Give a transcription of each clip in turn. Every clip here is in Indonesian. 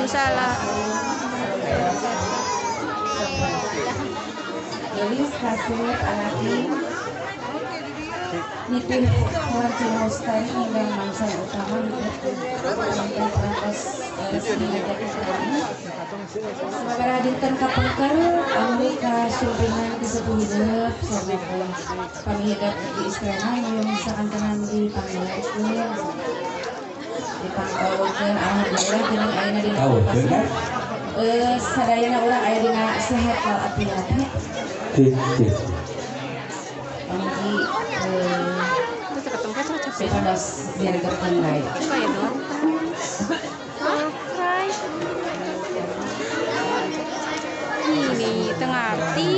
Waalaikumsalam. Gelis kasih alaki nitih warga mustari hingga mangsa utama sampai perapas sengaja Israel. Semoga dinten kapengker Amerika suringan disebut hidup sama kami hidup di Israel yang misalkan tenan di Bangladesh di Pangkawakan alhamdulillah dengan ayeuna di Pangkawakan sadayana urang aya dina sehat walafiat. Panas biar terkenai. Kayak dong. Ini tengah arti.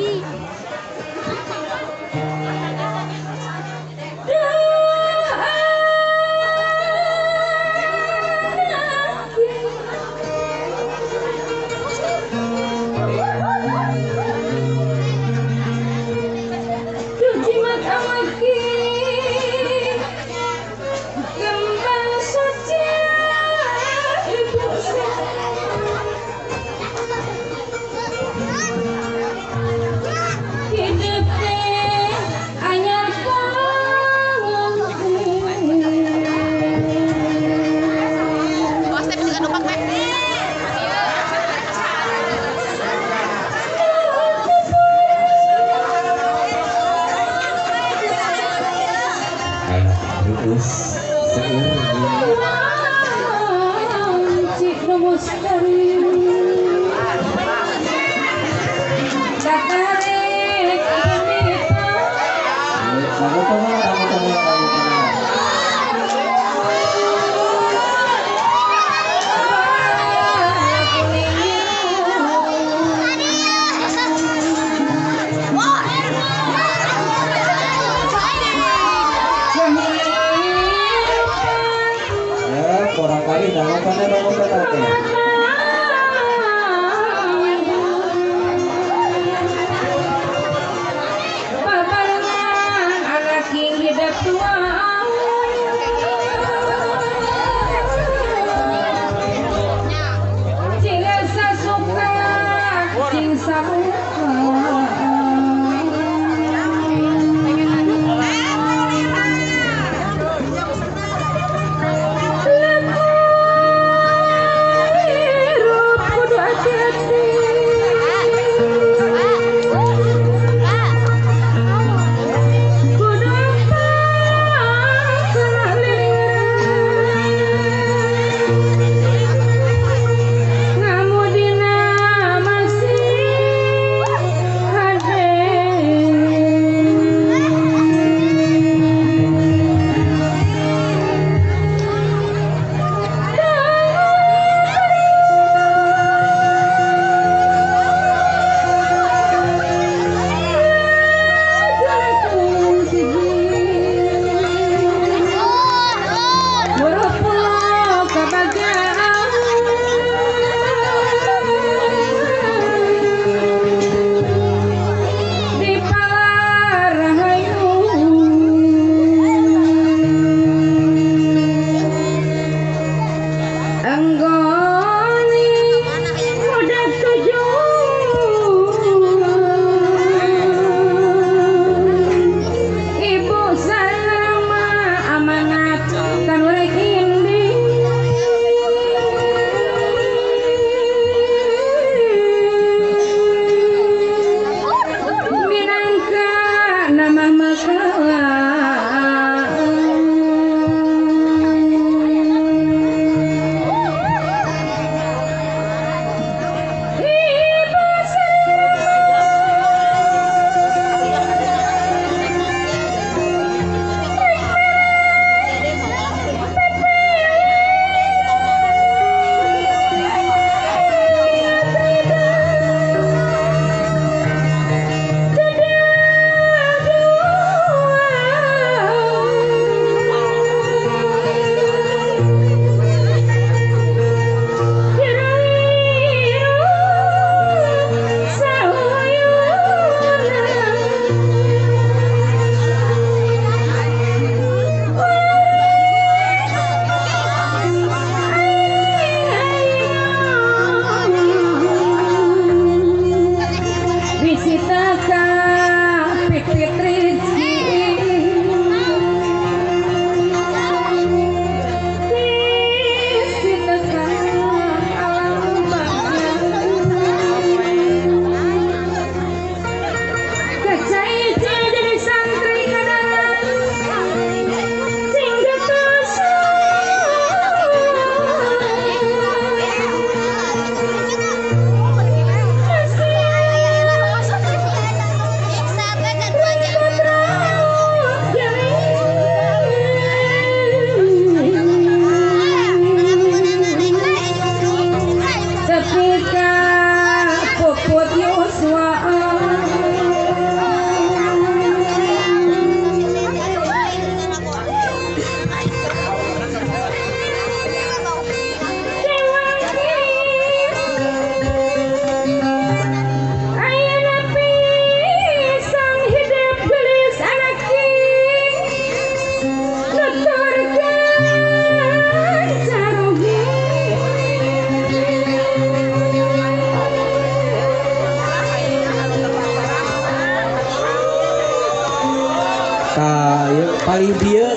paling dia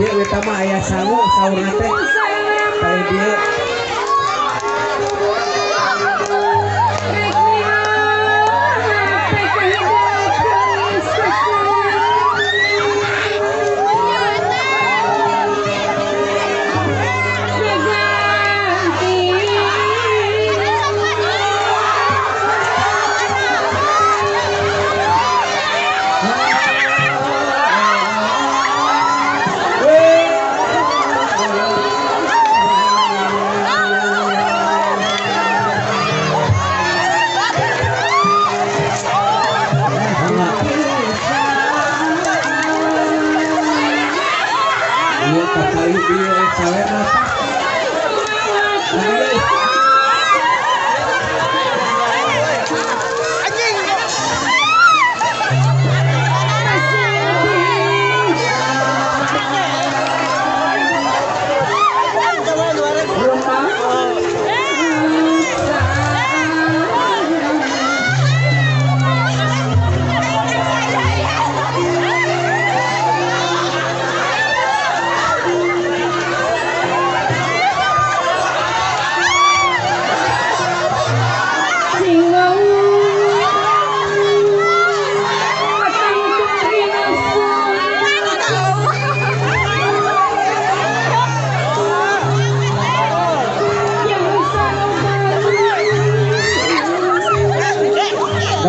kita mah aya sangu saurna teh paling dia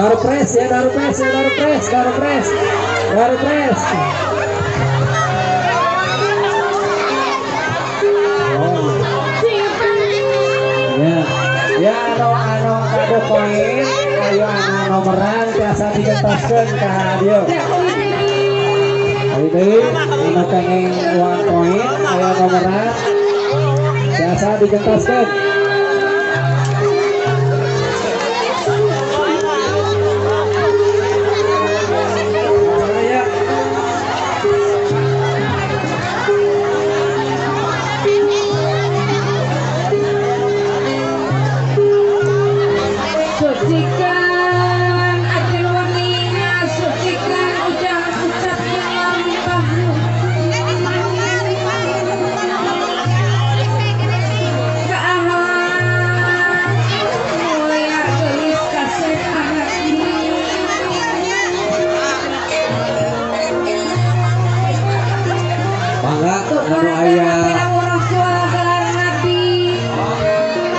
Daru pres. Ya anu kado poin ayo anu nomoran biasa digentoskeun ka dieu. Ari deui anu kenging uang poin ayo nomoran biasa digentoskeun.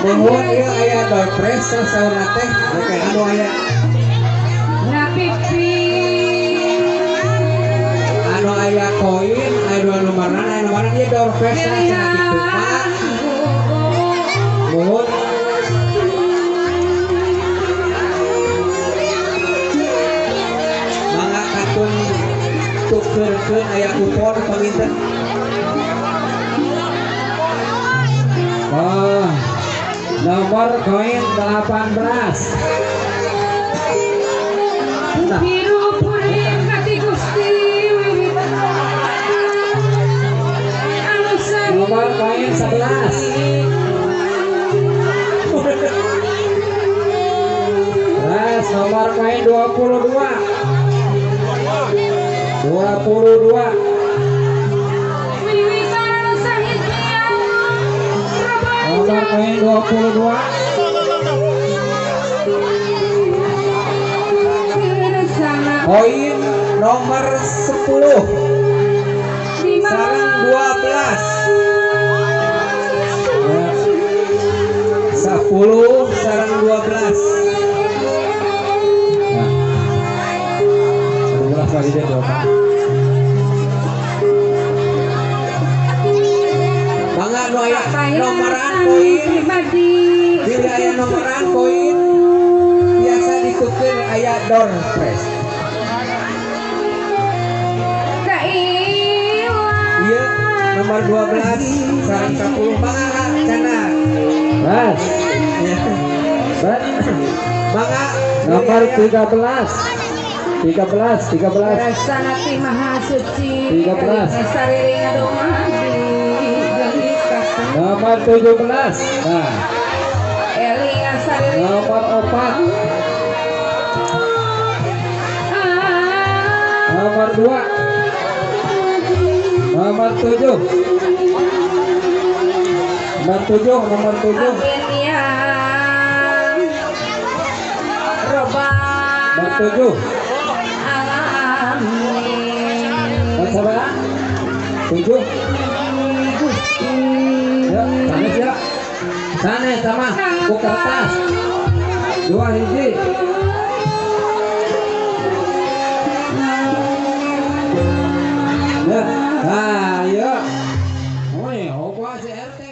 Mohon ieu aya dompres sasaurna teh oke anu aya anu aya koin aya nomoran ieu dompres cenah kitu mah mohon mangga katun tukeurkeun aya kupon paminten. Nomor koin 18. Nomor koin 11. Ras nomor koin 22. Nomor koin 22. Koin nomor 10 sareng 12. 10 sareng 12. Nah, 12 lagi deh Mangga nu aya nomoran koin bila aya nomoran koin biasa ditukeun aya dompres. Iya nomor 12 sareng 10 mangga cenah. Bas. Mangga nomor 13. 13 Sanati Maha Suci 13 Sariring Adomadi nomor 17. Nah Eling Sariring nomor 4. Nomor 2. Nomor 7. Nomor 7, nomor 7. Amin ya Robbal Nomor 7. alamin. Dan sabar. 7. Ya, sanes ya. Sanes sama ku kertas. 2 hiji. Ya, ayo. Oh, ya, si RT.